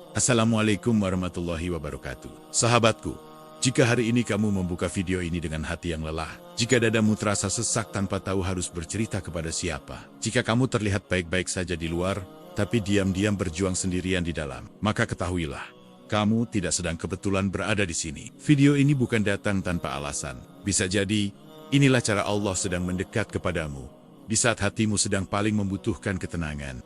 Assalamualaikum warahmatullahi wabarakatuh. Sahabatku, jika hari ini kamu membuka video ini dengan hati yang lelah, jika dadamu terasa sesak tanpa tahu harus bercerita kepada siapa, jika kamu terlihat baik-baik saja di luar, tapi diam-diam berjuang sendirian di dalam, maka ketahuilah, kamu tidak sedang kebetulan berada di sini. Video ini bukan datang tanpa alasan. Bisa jadi, inilah cara Allah sedang mendekat kepadamu, di saat hatimu sedang paling membutuhkan ketenangan.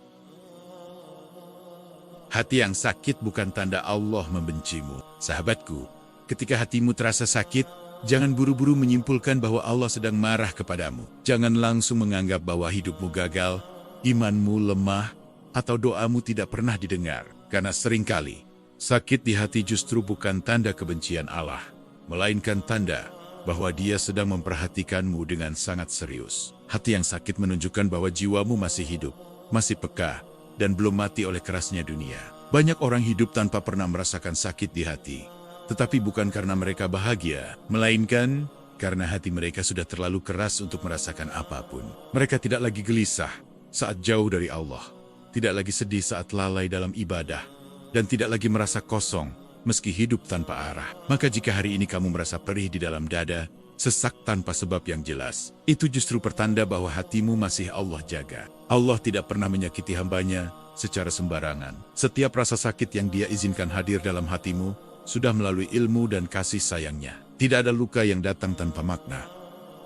Hati yang sakit bukan tanda Allah membencimu. Sahabatku, ketika hatimu terasa sakit, jangan buru-buru menyimpulkan bahwa Allah sedang marah kepadamu. Jangan langsung menganggap bahwa hidupmu gagal, imanmu lemah, atau doamu tidak pernah didengar. Karena seringkali, sakit di hati justru bukan tanda kebencian Allah, melainkan tanda bahwa Dia sedang memperhatikanmu dengan sangat serius. Hati yang sakit menunjukkan bahwa jiwamu masih hidup, masih peka, dan belum mati oleh kerasnya dunia. Banyak orang hidup tanpa pernah merasakan sakit di hati, tetapi bukan karena mereka bahagia, melainkan karena hati mereka sudah terlalu keras untuk merasakan apapun. Mereka tidak lagi gelisah saat jauh dari Allah, tidak lagi sedih saat lalai dalam ibadah, dan tidak lagi merasa kosong meski hidup tanpa arah. Maka jika hari ini kamu merasa perih di dalam dada, sesak tanpa sebab yang jelas, itu justru pertanda bahwa hatimu masih Allah jaga. Allah tidak pernah menyakiti hambanya secara sembarangan. Setiap rasa sakit yang Dia izinkan hadir dalam hatimu sudah melalui ilmu dan kasih sayangnya. Tidak ada luka yang datang tanpa makna.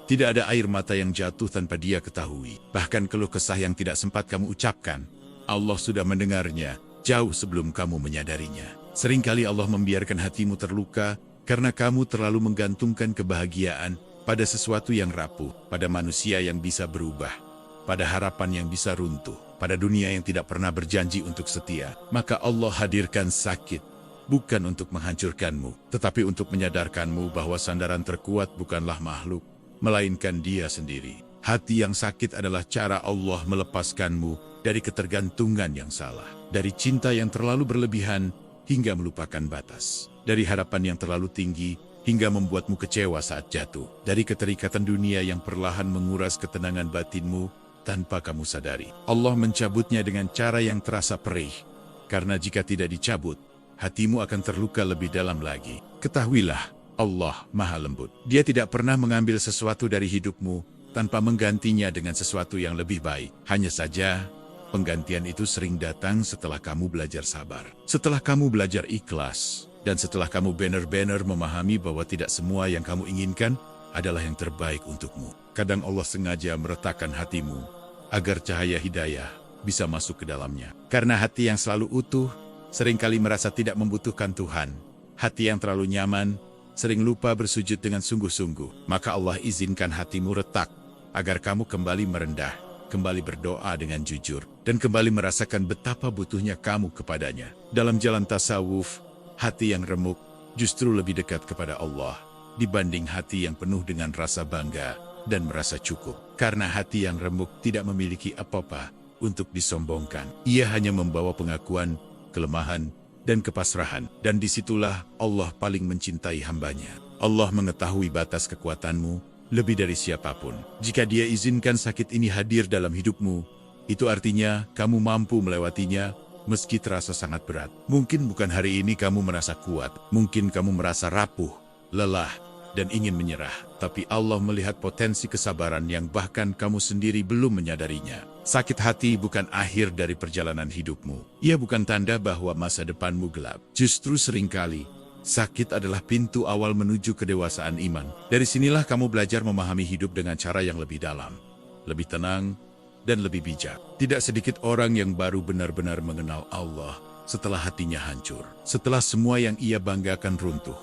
Tidak ada air mata yang jatuh tanpa Dia ketahui. Bahkan keluh kesah yang tidak sempat kamu ucapkan, Allah sudah mendengarnya jauh sebelum kamu menyadarinya. Seringkali Allah membiarkan hatimu terluka karena kamu terlalu menggantungkan kebahagiaan pada sesuatu yang rapuh, pada manusia yang bisa berubah, pada harapan yang bisa runtuh, pada dunia yang tidak pernah berjanji untuk setia. Maka Allah hadirkan sakit, bukan untuk menghancurkanmu, tetapi untuk menyadarkanmu bahwa sandaran terkuat bukanlah makhluk, melainkan Dia sendiri. Hati yang sakit adalah cara Allah melepaskanmu dari ketergantungan yang salah, dari cinta yang terlalu berlebihan hingga melupakan batas, dari harapan yang terlalu tinggi hingga membuatmu kecewa saat jatuh, dari keterikatan dunia yang perlahan menguras ketenangan batinmu tanpa kamu sadari. Allah mencabutnya dengan cara yang terasa perih, karena jika tidak dicabut, hatimu akan terluka lebih dalam lagi. Ketahuilah, Allah Maha Lembut. Dia tidak pernah mengambil sesuatu dari hidupmu tanpa menggantinya dengan sesuatu yang lebih baik. Hanya saja, penggantian itu sering datang setelah kamu belajar sabar, setelah kamu belajar ikhlas, dan setelah kamu benar-benar memahami bahwa tidak semua yang kamu inginkan adalah yang terbaik untukmu. Kadang Allah sengaja meretakkan hatimu agar cahaya hidayah bisa masuk ke dalamnya. Karena hati yang selalu utuh seringkali merasa tidak membutuhkan Tuhan. Hati yang terlalu nyaman sering lupa bersujud dengan sungguh-sungguh. Maka Allah izinkan hatimu retak agar kamu kembali merendah, kembali berdoa dengan jujur, dan kembali merasakan betapa butuhnya kamu kepadanya. Dalam jalan tasawuf, hati yang remuk justru lebih dekat kepada Allah dibanding hati yang penuh dengan rasa bangga dan merasa cukup. Karena hati yang remuk tidak memiliki apa-apa untuk disombongkan. Ia hanya membawa pengakuan, kelemahan, dan kepasrahan. Dan disitulah Allah paling mencintai hambanya. Allah mengetahui batas kekuatanmu lebih dari siapapun. Jika Dia izinkan sakit ini hadir dalam hidupmu, itu artinya kamu mampu melewatinya meski terasa sangat berat. Mungkin bukan hari ini kamu merasa kuat, mungkin kamu merasa rapuh, lelah, dan ingin menyerah. Tapi Allah melihat potensi kesabaran yang bahkan kamu sendiri belum menyadarinya. Sakit hati bukan akhir dari perjalanan hidupmu. Ia bukan tanda bahwa masa depanmu gelap. Justru seringkali, sakit adalah pintu awal menuju kedewasaan iman. Dari sinilah kamu belajar memahami hidup dengan cara yang lebih dalam, lebih tenang, dan lebih bijak. Tidak sedikit orang yang baru benar-benar mengenal Allah setelah hatinya hancur, setelah semua yang ia banggakan runtuh,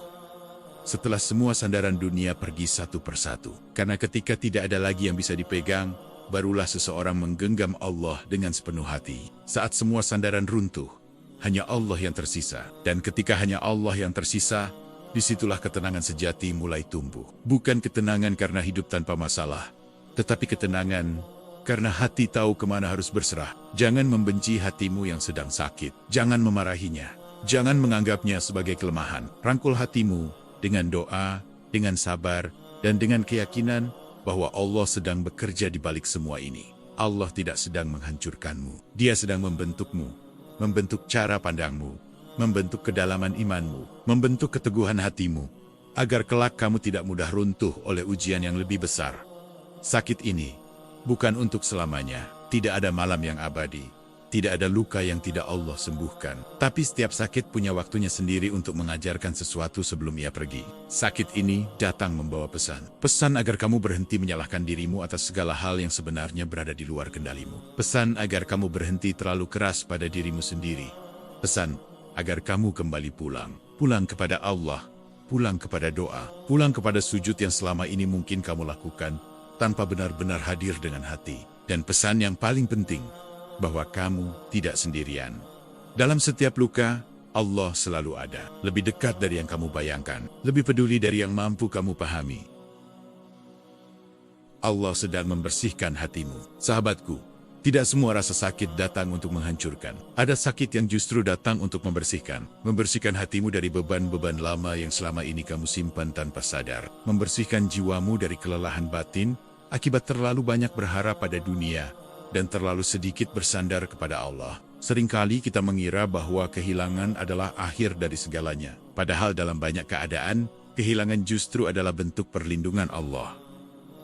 setelah semua sandaran dunia pergi satu persatu. Karena ketika tidak ada lagi yang bisa dipegang, barulah seseorang menggenggam Allah dengan sepenuh hati. Saat semua sandaran runtuh, hanya Allah yang tersisa. Dan ketika hanya Allah yang tersisa, disitulah ketenangan sejati mulai tumbuh. Bukan ketenangan karena hidup tanpa masalah, tetapi ketenangan karena hati tahu kemana harus berserah. Jangan membenci hatimu yang sedang sakit. Jangan memarahinya. Jangan menganggapnya sebagai kelemahan. Rangkul hatimu dengan doa, dengan sabar, dan dengan keyakinan bahwa Allah sedang bekerja di balik semua ini. Allah tidak sedang menghancurkanmu. Dia sedang membentukmu, membentuk cara pandangmu, membentuk kedalaman imanmu, membentuk keteguhan hatimu, agar kelak kamu tidak mudah runtuh oleh ujian yang lebih besar. Sakit ini bukan untuk selamanya, tidak ada malam yang abadi, tidak ada luka yang tidak Allah sembuhkan. Tapi setiap sakit punya waktunya sendiri untuk mengajarkan sesuatu sebelum ia pergi. Sakit ini datang membawa pesan. Pesan agar kamu berhenti menyalahkan dirimu atas segala hal yang sebenarnya berada di luar kendalimu. Pesan agar kamu berhenti terlalu keras pada dirimu sendiri. Pesan agar kamu kembali pulang kepada Allah, pulang kepada doa, pulang kepada sujud yang selama ini mungkin kamu lakukan tanpa benar-benar hadir dengan hati. Dan pesan yang paling penting, bahwa kamu tidak sendirian. Dalam setiap luka, Allah selalu ada. Lebih dekat dari yang kamu bayangkan. Lebih peduli dari yang mampu kamu pahami. Allah sedang membersihkan hatimu. Sahabatku, tidak semua rasa sakit datang untuk menghancurkan. Ada sakit yang justru datang untuk membersihkan. Membersihkan hatimu dari beban-beban lama yang selama ini kamu simpan tanpa sadar. Membersihkan jiwamu dari kelelahan batin, akibat terlalu banyak berharap pada dunia, dan terlalu sedikit bersandar kepada Allah. Seringkali kita mengira bahwa kehilangan adalah akhir dari segalanya. Padahal dalam banyak keadaan, kehilangan justru adalah bentuk perlindungan Allah.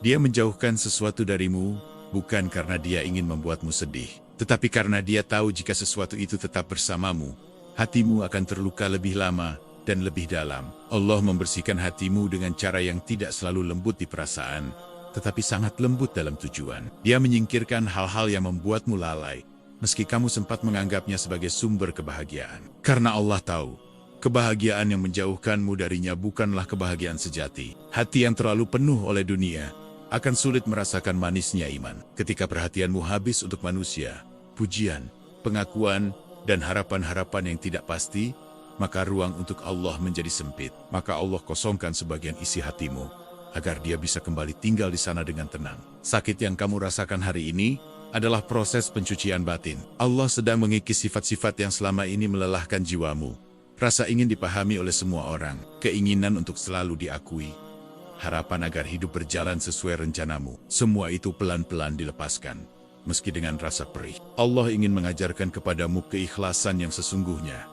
Dia menjauhkan sesuatu darimu, bukan karena dia ingin membuatmu sedih, tetapi karena dia tahu jika sesuatu itu tetap bersamamu, hatimu akan terluka lebih lama dan lebih dalam. Allah membersihkan hatimu dengan cara yang tidak selalu lembut di perasaan, tetapi sangat lembut dalam tujuan. Dia menyingkirkan hal-hal yang membuatmu lalai, meski kamu sempat menganggapnya sebagai sumber kebahagiaan. Karena Allah tahu, kebahagiaan yang menjauhkanmu darinya bukanlah kebahagiaan sejati. Hati yang terlalu penuh oleh dunia akan sulit merasakan manisnya iman. Ketika perhatianmu habis untuk manusia, pujian, pengakuan, dan harapan-harapan yang tidak pasti, maka ruang untuk Allah menjadi sempit. Maka Allah kosongkan sebagian isi hatimu, agar dia bisa kembali tinggal di sana dengan tenang. Sakit yang kamu rasakan hari ini adalah proses pencucian batin. Allah sedang mengikis sifat-sifat yang selama ini melelahkan jiwamu. Rasa ingin dipahami oleh semua orang, keinginan untuk selalu diakui, harapan agar hidup berjalan sesuai rencanamu. Semua itu pelan-pelan dilepaskan, meski dengan rasa perih. Allah ingin mengajarkan kepadamu keikhlasan yang sesungguhnya.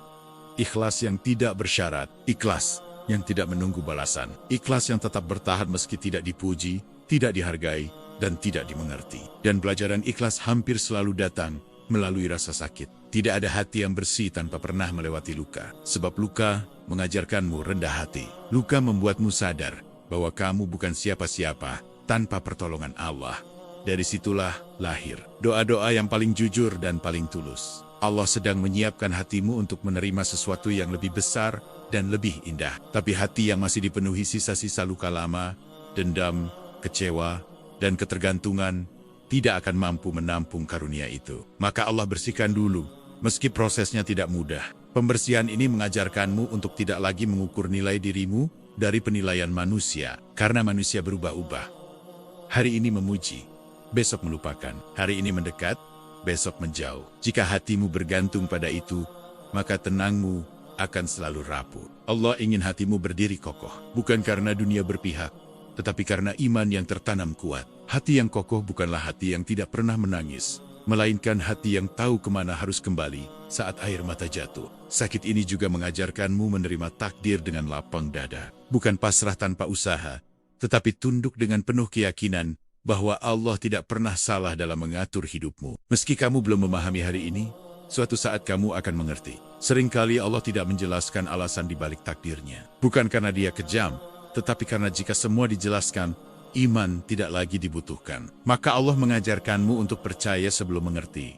Ikhlas yang tidak bersyarat, ikhlas yang tidak menunggu balasan. Ikhlas yang tetap bertahan meski tidak dipuji, tidak dihargai, dan tidak dimengerti. Dan pelajaran ikhlas hampir selalu datang melalui rasa sakit. Tidak ada hati yang bersih tanpa pernah melewati luka. Sebab luka mengajarkanmu rendah hati. Luka membuatmu sadar bahwa kamu bukan siapa-siapa tanpa pertolongan Allah. Dari situlah lahir doa-doa yang paling jujur dan paling tulus. Allah sedang menyiapkan hatimu untuk menerima sesuatu yang lebih besar dan lebih indah. Tapi hati yang masih dipenuhi sisa-sisa luka lama, dendam, kecewa, dan ketergantungan, tidak akan mampu menampung karunia itu. Maka Allah bersihkan dulu, meski prosesnya tidak mudah. Pembersihan ini mengajarkanmu untuk tidak lagi mengukur nilai dirimu dari penilaian manusia, karena manusia berubah-ubah. Hari ini memuji, besok melupakan. Hari ini mendekat, besok menjauh. Jika hatimu bergantung pada itu, maka tenangmu akan selalu rapuh. Allah ingin hatimu berdiri kokoh, bukan karena dunia berpihak, tetapi karena iman yang tertanam kuat. Hati yang kokoh bukanlah hati yang tidak pernah menangis, melainkan hati yang tahu kemana harus kembali saat air mata jatuh. Sakit ini juga mengajarkanmu menerima takdir dengan lapang dada, bukan pasrah tanpa usaha, tetapi tunduk dengan penuh keyakinan bahwa Allah tidak pernah salah dalam mengatur hidupmu. Meski kamu belum memahami hari ini, suatu saat kamu akan mengerti. Seringkali Allah tidak menjelaskan alasan di balik takdirnya. Bukan karena dia kejam, tetapi karena jika semua dijelaskan, iman tidak lagi dibutuhkan. Maka Allah mengajarkanmu untuk percaya sebelum mengerti.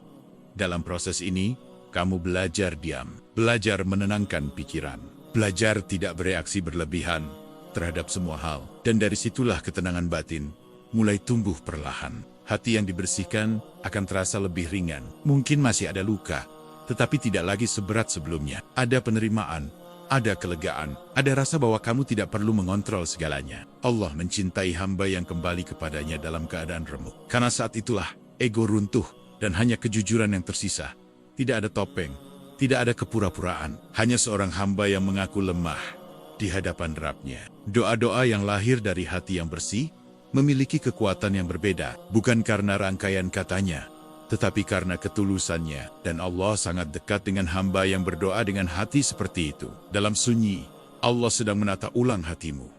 Dalam proses ini, kamu belajar diam, belajar menenangkan pikiran, belajar tidak bereaksi berlebihan terhadap semua hal. Dan dari situlah ketenangan batin mulai tumbuh perlahan. Hati yang dibersihkan akan terasa lebih ringan. Mungkin masih ada luka, tetapi tidak lagi seberat sebelumnya. Ada penerimaan, ada kelegaan, ada rasa bahwa kamu tidak perlu mengontrol segalanya. Allah mencintai hamba yang kembali kepadanya dalam keadaan remuk. Karena saat itulah ego runtuh dan hanya kejujuran yang tersisa. Tidak ada topeng, tidak ada kepura-puraan. Hanya seorang hamba yang mengaku lemah di hadapan Rabb-Nya. Doa-doa yang lahir dari hati yang bersih memiliki kekuatan yang berbeda, bukan karena rangkaian katanya, tetapi karena ketulusannya, dan Allah sangat dekat dengan hamba yang berdoa dengan hati seperti itu. Dalam sunyi, Allah sedang menata ulang hatimu,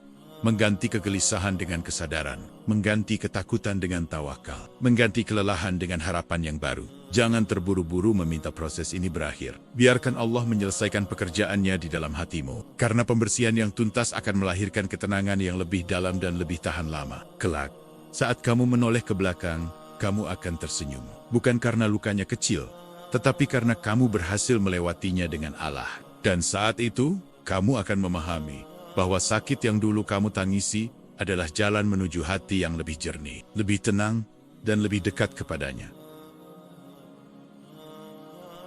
mengganti kegelisahan dengan kesadaran, mengganti ketakutan dengan tawakal, mengganti kelelahan dengan harapan yang baru. Jangan terburu-buru meminta proses ini berakhir. Biarkan Allah menyelesaikan pekerjaannya di dalam hatimu, karena pembersihan yang tuntas akan melahirkan ketenangan yang lebih dalam dan lebih tahan lama. Kelak, saat kamu menoleh ke belakang, kamu akan tersenyum. Bukan karena lukanya kecil, tetapi karena kamu berhasil melewatinya dengan Allah. Dan saat itu, kamu akan memahami bahwa sakit yang dulu kamu tangisi adalah jalan menuju hati yang lebih jernih, lebih tenang, dan lebih dekat kepadanya.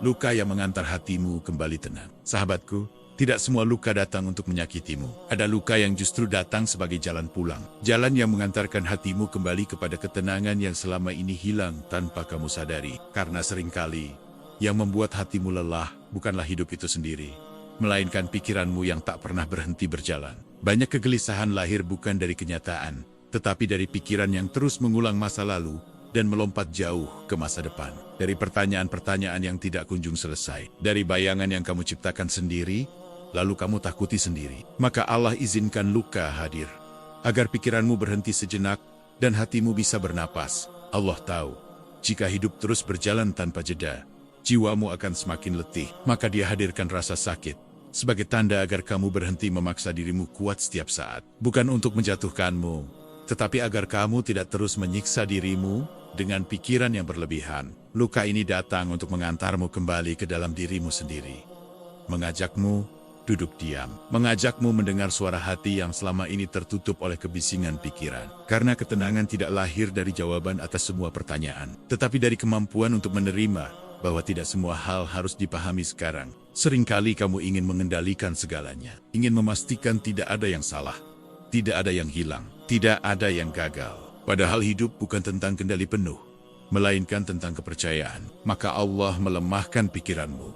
Luka yang mengantar hatimu kembali tenang. Sahabatku, tidak semua luka datang untuk menyakitimu. Ada luka yang justru datang sebagai jalan pulang. Jalan yang mengantarkan hatimu kembali kepada ketenangan yang selama ini hilang tanpa kamu sadari. Karena seringkali, yang membuat hatimu lelah bukanlah hidup itu sendiri, melainkan pikiranmu yang tak pernah berhenti berjalan. Banyak kegelisahan lahir bukan dari kenyataan, tetapi dari pikiran yang terus mengulang masa lalu dan melompat jauh ke masa depan. Dari pertanyaan-pertanyaan yang tidak kunjung selesai. Dari bayangan yang kamu ciptakan sendiri, lalu kamu takuti sendiri. Maka Allah izinkan luka hadir, agar pikiranmu berhenti sejenak dan hatimu bisa bernapas. Allah tahu, jika hidup terus berjalan tanpa jeda, jiwamu akan semakin letih. Maka Dia hadirkan rasa sakit sebagai tanda agar kamu berhenti memaksa dirimu kuat setiap saat. Bukan untuk menjatuhkanmu, tetapi agar kamu tidak terus menyiksa dirimu dengan pikiran yang berlebihan. Luka ini datang untuk mengantarmu kembali ke dalam dirimu sendiri, mengajakmu duduk diam, mengajakmu mendengar suara hati yang selama ini tertutup oleh kebisingan pikiran. Karena ketenangan tidak lahir dari jawaban atas semua pertanyaan, tetapi dari kemampuan untuk menerima bahwa tidak semua hal harus dipahami sekarang. Seringkali kamu ingin mengendalikan segalanya, ingin memastikan tidak ada yang salah, tidak ada yang hilang, tidak ada yang gagal. Padahal hidup bukan tentang kendali penuh, melainkan tentang kepercayaan. Maka Allah melemahkan pikiranmu,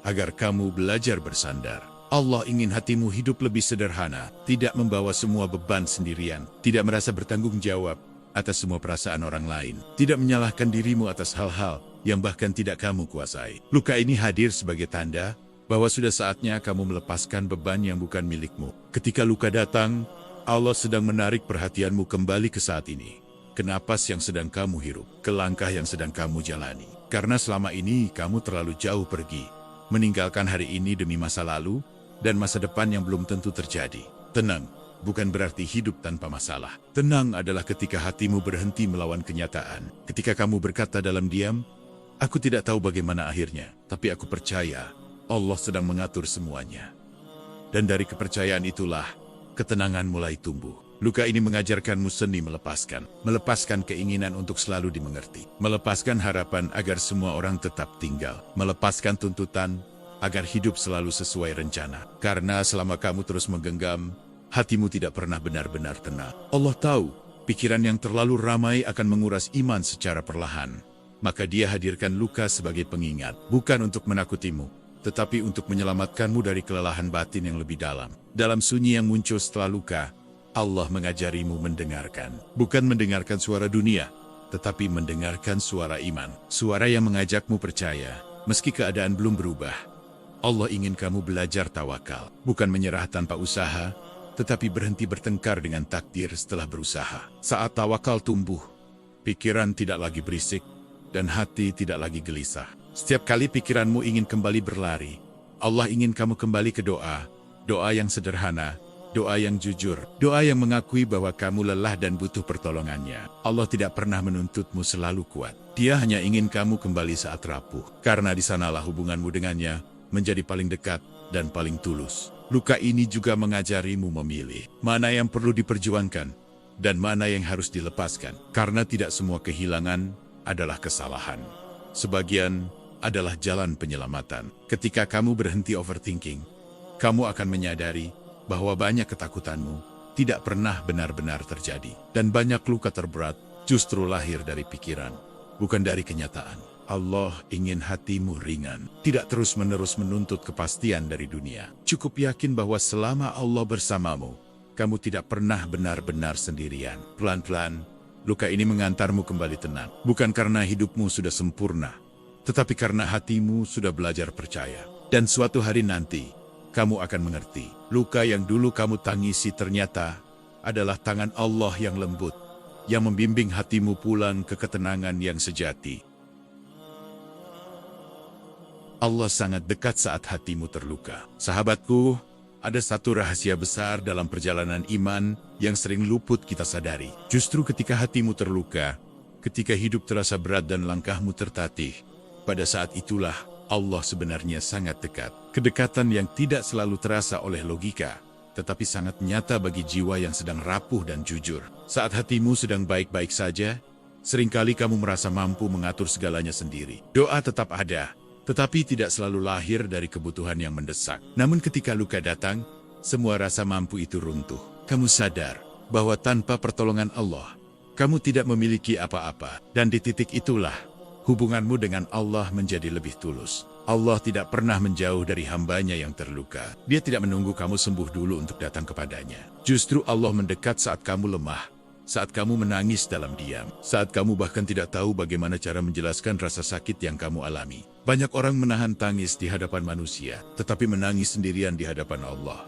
agar kamu belajar bersandar. Allah ingin hatimu hidup lebih sederhana, tidak membawa semua beban sendirian, tidak merasa bertanggung jawab atas semua perasaan orang lain, tidak menyalahkan dirimu atas hal-hal yang bahkan tidak kamu kuasai. Luka ini hadir sebagai tanda bahwa sudah saatnya kamu melepaskan beban yang bukan milikmu. Ketika luka datang, Allah sedang menarik perhatianmu kembali ke saat ini, ke napas yang sedang kamu hirup, ke langkah yang sedang kamu jalani. Karena selama ini kamu terlalu jauh pergi, meninggalkan hari ini demi masa lalu dan masa depan yang belum tentu terjadi. Tenang bukan berarti hidup tanpa masalah. Tenang adalah ketika hatimu berhenti melawan kenyataan. Ketika kamu berkata dalam diam, "Aku tidak tahu bagaimana akhirnya, tapi aku percaya Allah sedang mengatur semuanya." Dan dari kepercayaan itulah ketenangan mulai tumbuh. Luka ini mengajarkanmu seni melepaskan keinginan untuk selalu dimengerti, melepaskan harapan agar semua orang tetap tinggal, melepaskan tuntutan agar hidup selalu sesuai rencana. Karena selama kamu terus menggenggam, hatimu tidak pernah benar-benar tenang. Allah tahu, pikiran yang terlalu ramai akan menguras iman secara perlahan. Maka Dia hadirkan luka sebagai pengingat, bukan untuk menakutimu, tetapi untuk menyelamatkanmu dari kelelahan batin yang lebih dalam. Dalam sunyi yang muncul setelah luka, Allah mengajarimu mendengarkan. Bukan mendengarkan suara dunia, tetapi mendengarkan suara iman. Suara yang mengajakmu percaya, meski keadaan belum berubah. Allah ingin kamu belajar tawakal. Bukan menyerah tanpa usaha, tetapi berhenti bertengkar dengan takdir setelah berusaha. Saat tawakal tumbuh, pikiran tidak lagi berisik, dan hati tidak lagi gelisah. Setiap kali pikiranmu ingin kembali berlari, Allah ingin kamu kembali ke doa. Doa yang sederhana, doa yang jujur, doa yang mengakui bahwa kamu lelah dan butuh pertolongannya. Allah tidak pernah menuntutmu selalu kuat. Dia hanya ingin kamu kembali saat rapuh. Karena di sanalah hubunganmu dengannya menjadi paling dekat dan paling tulus. Luka ini juga mengajarimu memilih mana yang perlu diperjuangkan dan mana yang harus dilepaskan. Karena tidak semua kehilangan adalah kesalahan. Sebagian adalah jalan penyelamatan. Ketika kamu berhenti overthinking, kamu akan menyadari bahwa banyak ketakutanmu tidak pernah benar-benar terjadi. Dan banyak luka terberat justru lahir dari pikiran, bukan dari kenyataan. Allah ingin hatimu ringan, tidak terus-menerus menuntut kepastian dari dunia. Cukup yakin bahwa selama Allah bersamamu, kamu tidak pernah benar-benar sendirian. Pelan-pelan, luka ini mengantarmu kembali tenang. Bukan karena hidupmu sudah sempurna, tetapi karena hatimu sudah belajar percaya. Dan suatu hari nanti, kamu akan mengerti. Luka yang dulu kamu tangisi ternyata adalah tangan Allah yang lembut, yang membimbing hatimu pulang ke ketenangan yang sejati. Allah sangat dekat saat hatimu terluka. Sahabatku, ada satu rahasia besar dalam perjalanan iman yang sering luput kita sadari. Justru ketika hatimu terluka, ketika hidup terasa berat dan langkahmu tertatih, pada saat itulah Allah sebenarnya sangat dekat. Kedekatan yang tidak selalu terasa oleh logika, tetapi sangat nyata bagi jiwa yang sedang rapuh dan jujur. Saat hatimu sedang baik-baik saja, seringkali kamu merasa mampu mengatur segalanya sendiri. Doa tetap ada, tetapi tidak selalu lahir dari kebutuhan yang mendesak. Namun ketika luka datang, semua rasa mampu itu runtuh. Kamu sadar bahwa tanpa pertolongan Allah, kamu tidak memiliki apa-apa. Dan di titik itulah, hubunganmu dengan Allah menjadi lebih tulus. Allah tidak pernah menjauh dari hambanya yang terluka. Dia tidak menunggu kamu sembuh dulu untuk datang kepadanya. Justru Allah mendekat saat kamu lemah, saat kamu menangis dalam diam, saat kamu bahkan tidak tahu bagaimana cara menjelaskan rasa sakit yang kamu alami. Banyak orang menahan tangis di hadapan manusia, tetapi menangis sendirian di hadapan Allah.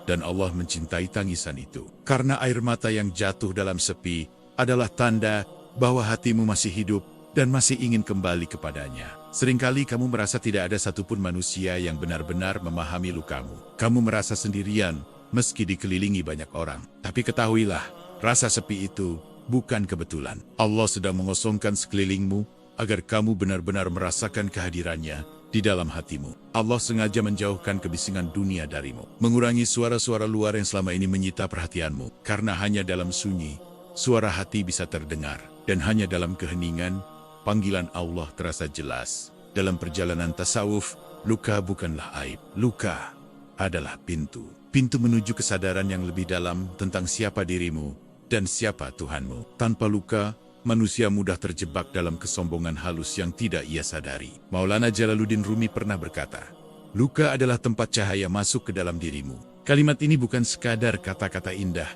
Dan Allah mencintai tangisan itu. Karena air mata yang jatuh dalam sepi adalah tanda bahwa hatimu masih hidup dan masih ingin kembali kepadanya. Seringkali kamu merasa tidak ada satupun manusia yang benar-benar memahami lukamu. Kamu merasa sendirian meski dikelilingi banyak orang. Tapi ketahuilah, rasa sepi itu bukan kebetulan. Allah sedang mengosongkan sekelilingmu agar kamu benar-benar merasakan kehadirannya di dalam hatimu. Allah sengaja menjauhkan kebisingan dunia darimu, mengurangi suara-suara luar yang selama ini menyita perhatianmu. Karena hanya dalam sunyi, suara hati bisa terdengar. Dan hanya dalam keheningan, panggilan Allah terasa jelas. Dalam perjalanan tasawuf, luka bukanlah aib. Luka adalah pintu. Pintu menuju kesadaran yang lebih dalam tentang siapa dirimu dan siapa Tuhanmu. Tanpa luka, manusia mudah terjebak dalam kesombongan halus yang tidak ia sadari. Maulana Jalaluddin Rumi pernah berkata, luka adalah tempat cahaya masuk ke dalam dirimu. Kalimat ini bukan sekadar kata-kata indah,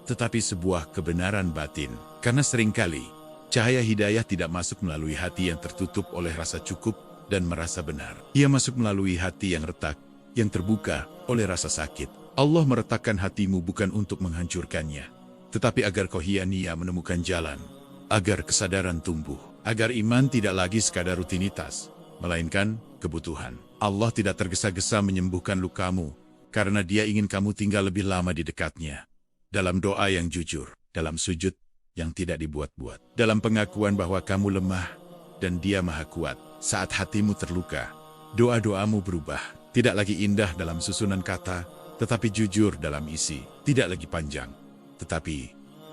tetapi sebuah kebenaran batin. Karena seringkali, cahaya hidayah tidak masuk melalui hati yang tertutup oleh rasa cukup dan merasa benar. Ia masuk melalui hati yang retak, yang terbuka oleh rasa sakit. Allah meretakkan hatimu bukan untuk menghancurkannya, tetapi agar kau hiania menemukan jalan, agar kesadaran tumbuh, agar iman tidak lagi sekadar rutinitas, melainkan kebutuhan. Allah tidak tergesa-gesa menyembuhkan lukamu, karena Dia ingin kamu tinggal lebih lama di dekatnya. Dalam doa yang jujur, dalam sujud yang tidak dibuat-buat, dalam pengakuan bahwa kamu lemah dan Dia Maha Kuat. Saat hatimu terluka, doa-doamu berubah. Tidak lagi indah dalam susunan kata, tetapi jujur dalam isi. Tidak lagi panjang, tetapi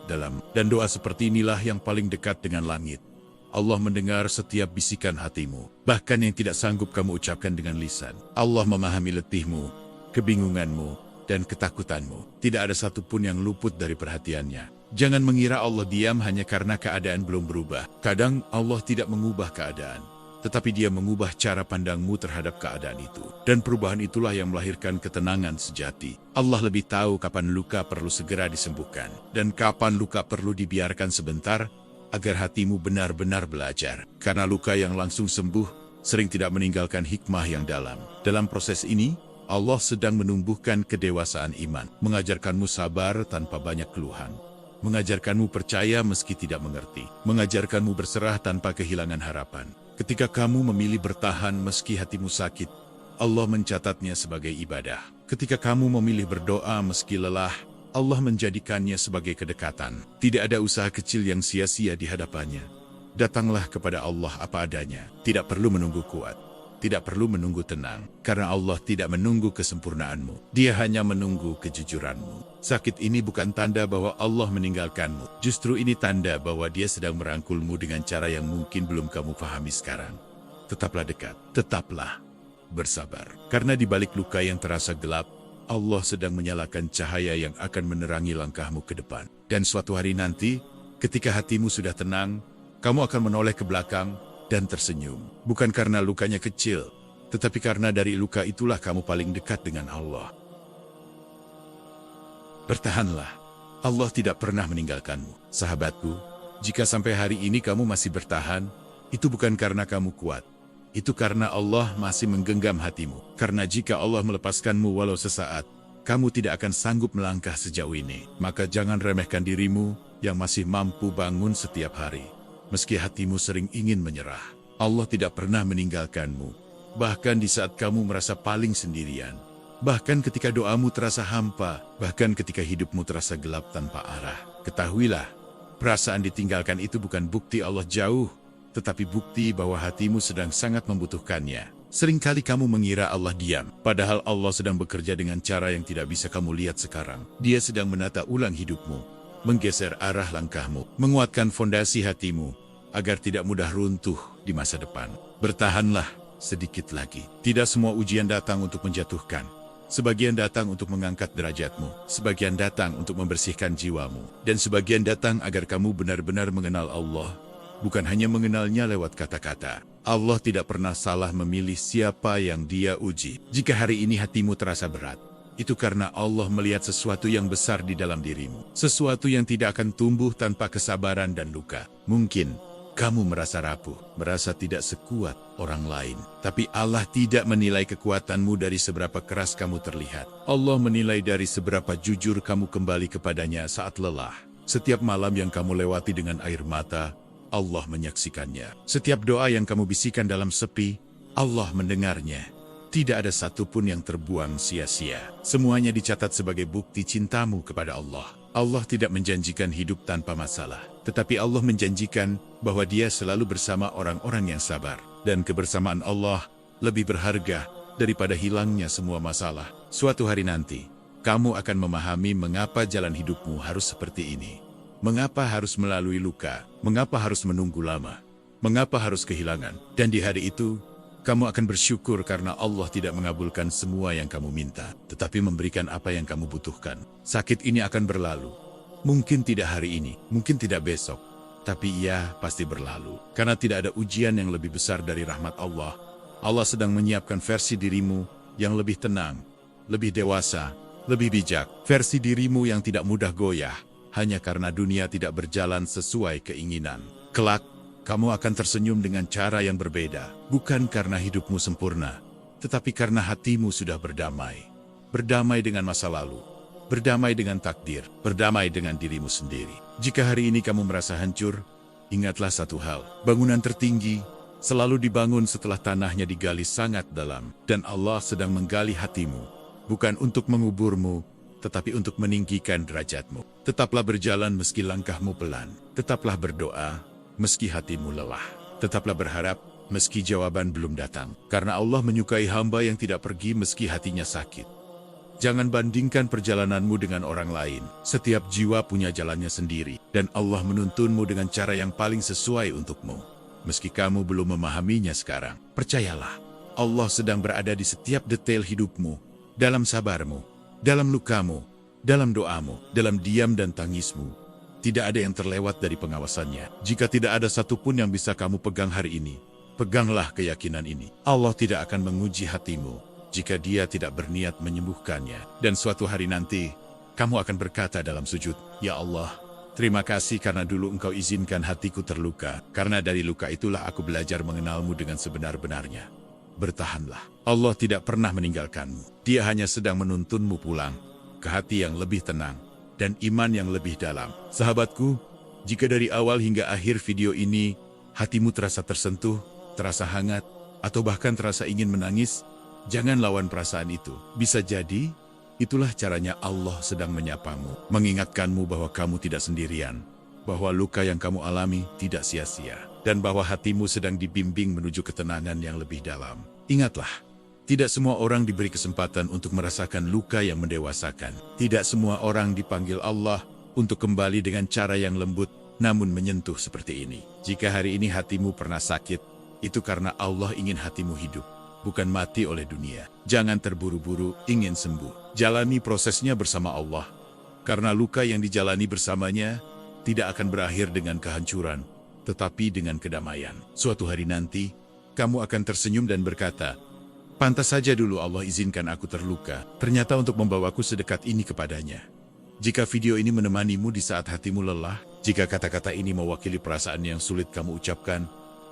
dalam. Dan doa seperti inilah yang paling dekat dengan langit. Allah mendengar setiap bisikan hatimu, bahkan yang tidak sanggup kamu ucapkan dengan lisan. Allah memahami letihmu, kebingunganmu, dan ketakutanmu. Tidak ada satupun yang luput dari perhatiannya. Jangan mengira Allah diam hanya karena keadaan belum berubah. Kadang Allah tidak mengubah keadaan, tetapi Dia mengubah cara pandangmu terhadap keadaan itu. Dan perubahan itulah yang melahirkan ketenangan sejati. Allah lebih tahu kapan luka perlu segera disembuhkan, dan kapan luka perlu dibiarkan sebentar, agar hatimu benar-benar belajar. Karena luka yang langsung sembuh sering tidak meninggalkan hikmah yang dalam. Dalam proses ini, Allah sedang menumbuhkan kedewasaan iman, mengajarkanmu sabar tanpa banyak keluhan, mengajarkanmu percaya meski tidak mengerti, mengajarkanmu berserah tanpa kehilangan harapan. Ketika kamu memilih bertahan meski hatimu sakit, Allah mencatatnya sebagai ibadah. Ketika kamu memilih berdoa meski lelah, Allah menjadikannya sebagai kedekatan. Tidak ada usaha kecil yang sia-sia di hadapannya. Datanglah kepada Allah apa adanya. Tidak perlu menunggu kuat, tidak perlu menunggu tenang, karena Allah tidak menunggu kesempurnaanmu. Dia hanya menunggu kejujuranmu. Sakit ini bukan tanda bahwa Allah meninggalkanmu. Justru ini tanda bahwa Dia sedang merangkulmu dengan cara yang mungkin belum kamu pahami sekarang. Tetaplah dekat, tetaplah bersabar. Karena di balik luka yang terasa gelap, Allah sedang menyalakan cahaya yang akan menerangi langkahmu ke depan. Dan suatu hari nanti, ketika hatimu sudah tenang, kamu akan menoleh ke belakang dan tersenyum. Bukan karena lukanya kecil, tetapi karena dari luka itulah kamu paling dekat dengan Allah. Bertahanlah, Allah tidak pernah meninggalkanmu. Sahabatku, Jika sampai hari ini kamu masih bertahan, itu bukan karena kamu kuat. Itu karena Allah masih menggenggam hatimu. Karena jika Allah melepaskanmu walau sesaat, kamu tidak akan sanggup melangkah sejauh ini. Maka jangan remehkan dirimu yang masih mampu bangun setiap hari. Meski hatimu sering ingin menyerah, Allah tidak pernah meninggalkanmu. Bahkan di saat kamu merasa paling sendirian. Bahkan ketika doamu terasa hampa. Bahkan ketika hidupmu terasa gelap tanpa arah. Ketahuilah, perasaan ditinggalkan itu bukan bukti Allah jauh, tetapi bukti bahwa hatimu sedang sangat membutuhkannya. Seringkali kamu mengira Allah diam, padahal Allah sedang bekerja dengan cara yang tidak bisa kamu lihat sekarang. Dia sedang menata ulang hidupmu, menggeser arah langkahmu, menguatkan fondasi hatimu, agar tidak mudah runtuh di masa depan. Bertahanlah sedikit lagi. Tidak semua ujian datang untuk menjatuhkan. Sebagian datang untuk mengangkat derajatmu, sebagian datang untuk membersihkan jiwamu, dan sebagian datang agar kamu benar-benar mengenal Allah, bukan hanya mengenalnya lewat kata-kata. Allah tidak pernah salah memilih siapa yang Dia uji. Jika hari ini hatimu terasa berat, itu karena Allah melihat sesuatu yang besar di dalam dirimu. Sesuatu yang tidak akan tumbuh tanpa kesabaran dan luka. Mungkin kamu merasa rapuh, merasa tidak sekuat orang lain. Tapi Allah tidak menilai kekuatanmu dari seberapa keras kamu terlihat. Allah menilai dari seberapa jujur kamu kembali kepadanya saat lelah. Setiap malam yang kamu lewati dengan air mata, Allah menyaksikannya. Setiap doa yang kamu bisikan dalam sepi, Allah mendengarnya. Tidak ada satupun yang terbuang sia-sia. Semuanya dicatat sebagai bukti cintamu kepada Allah. Allah tidak menjanjikan hidup tanpa masalah, tetapi Allah menjanjikan bahwa Dia selalu bersama orang-orang yang sabar. Dan kebersamaan Allah lebih berharga daripada hilangnya semua masalah. Suatu hari nanti, kamu akan memahami mengapa jalan hidupmu harus seperti ini. Mengapa harus melalui luka, mengapa harus menunggu lama, mengapa harus kehilangan. Dan di hari itu, kamu akan bersyukur karena Allah tidak mengabulkan semua yang kamu minta, tetapi memberikan apa yang kamu butuhkan. Sakit ini akan berlalu. Mungkin tidak hari ini, mungkin tidak besok, tapi ia pasti berlalu. Karena tidak ada ujian yang lebih besar dari rahmat Allah. Allah sedang menyiapkan versi dirimu yang lebih tenang, lebih dewasa, lebih bijak. Versi dirimu yang tidak mudah goyah, hanya karena dunia tidak berjalan sesuai keinginan. Kelak, kamu akan tersenyum dengan cara yang berbeda, bukan karena hidupmu sempurna, tetapi karena hatimu sudah berdamai. Berdamai dengan masa lalu, berdamai dengan takdir, berdamai dengan dirimu sendiri. Jika hari ini kamu merasa hancur, ingatlah satu hal, bangunan tertinggi selalu dibangun setelah tanahnya digali sangat dalam, dan Allah sedang menggali hatimu, bukan untuk menguburmu, tetapi untuk meninggikan derajatmu. Tetaplah berjalan meski langkahmu pelan, tetaplah berdoa meski hatimu lelah. Tetaplah berharap, meski jawaban belum datang. Karena Allah menyukai hamba yang tidak pergi meski hatinya sakit. Jangan bandingkan perjalananmu dengan orang lain. Setiap jiwa punya jalannya sendiri. Dan Allah menuntunmu dengan cara yang paling sesuai untukmu. Meski kamu belum memahaminya sekarang. Percayalah, Allah sedang berada di setiap detail hidupmu. Dalam sabarmu, dalam lukamu, dalam doamu, dalam diam dan tangismu. Tidak ada yang terlewat dari pengawasannya. Jika tidak ada satupun yang bisa kamu pegang hari ini, peganglah keyakinan ini. Allah tidak akan menguji hatimu jika Dia tidak berniat menyembuhkannya. Dan suatu hari nanti, kamu akan berkata dalam sujud, "Ya Allah, terima kasih karena dulu Engkau izinkan hatiku terluka. Karena dari luka itulah aku belajar mengenalmu dengan sebenar-benarnya." Bertahanlah. Allah tidak pernah meninggalkanmu. Dia hanya sedang menuntunmu pulang ke hati yang lebih tenang dan iman yang lebih dalam. Sahabatku, jika dari awal hingga akhir video ini, hatimu terasa tersentuh, terasa hangat, atau bahkan terasa ingin menangis, jangan lawan perasaan itu. Bisa jadi, itulah caranya Allah sedang menyapamu, mengingatkanmu bahwa kamu tidak sendirian, bahwa luka yang kamu alami tidak sia-sia, dan bahwa hatimu sedang dibimbing menuju ketenangan yang lebih dalam. Ingatlah, tidak semua orang diberi kesempatan untuk merasakan luka yang mendewasakan. Tidak semua orang dipanggil Allah untuk kembali dengan cara yang lembut, namun menyentuh seperti ini. Jika hari ini hatimu pernah sakit, itu karena Allah ingin hatimu hidup, bukan mati oleh dunia. Jangan terburu-buru ingin sembuh. Jalani prosesnya bersama Allah, karena luka yang dijalani bersamanya tidak akan berakhir dengan kehancuran, tetapi dengan kedamaian. Suatu hari nanti, kamu akan tersenyum dan berkata, "Pantas saja dulu Allah izinkan aku terluka, ternyata untuk membawaku sedekat ini kepadanya." Jika video ini menemanimu di saat hatimu lelah, Jika kata-kata ini mewakili perasaan yang sulit kamu ucapkan,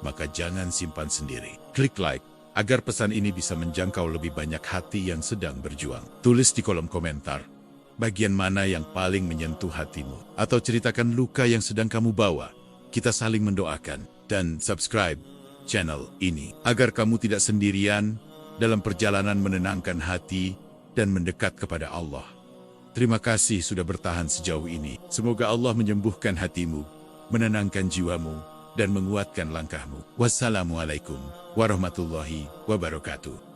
maka jangan simpan sendiri. Klik like agar pesan ini bisa menjangkau lebih banyak hati yang sedang berjuang. Tulis di kolom komentar bagian mana yang paling menyentuh hatimu, atau ceritakan luka yang sedang kamu bawa. Kita saling mendoakan, dan subscribe channel ini agar kamu tidak sendirian dalam perjalanan menenangkan hati dan mendekat kepada Allah. Terima kasih sudah bertahan sejauh ini. Semoga Allah menyembuhkan hatimu, menenangkan jiwamu, dan menguatkan langkahmu. Wassalamualaikum warahmatullahi wabarakatuh.